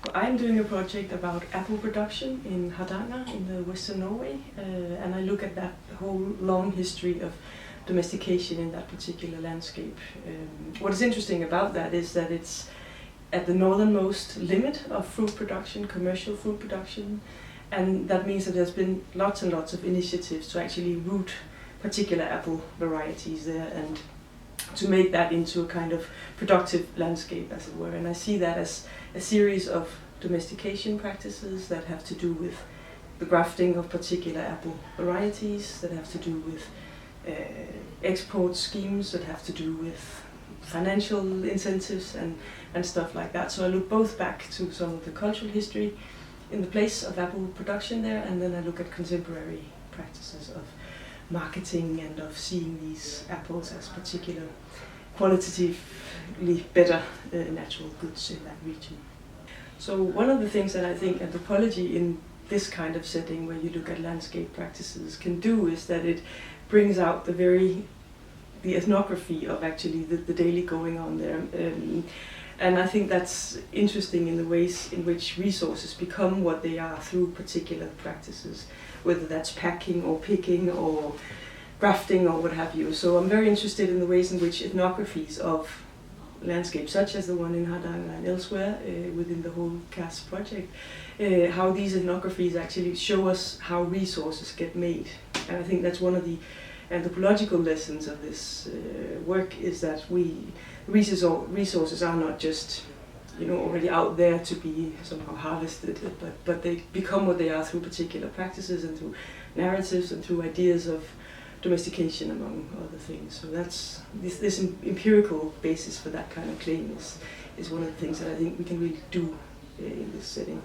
I'm doing a project about apple production in Hardanger in the western Norway, and I look at that whole long history of domestication in that particular landscape. What is interesting about that is that it's at the northernmost limit of fruit production, commercial fruit production, and that means that there's been lots and lots of initiatives to actually root particular apple varieties there and to make that into a kind of productive landscape, as it were. And I see that as a series of domestication practices that have to do with the grafting of particular apple varieties, that have to do with export schemes, that have to do with financial incentives and stuff like that. So I look both back to some of the cultural history in the place of apple production there, and then I look at contemporary practices of marketing and of seeing these apples as particular qualitatively better natural goods in that region. So one of the things that I think anthropology in this kind of setting where you look at landscape practices can do is that it brings out the ethnography of actually the daily going on there. And I think that's interesting in the ways in which resources become what they are through particular practices, whether that's packing or picking or grafting or what have you. So I'm very interested in the ways in which ethnographies of landscapes, such as the one in Hardanger and elsewhere within the whole CAS project, how these ethnographies actually show us how resources get made. And I think that's one of the anthropological lessons of this work, is that resources are not just already out there to be somehow harvested, but they become what they are through particular practices and through narratives and through ideas of domestication, among other things. So that's this empirical basis for that kind of claim is one of the things that I think we can really do in this setting.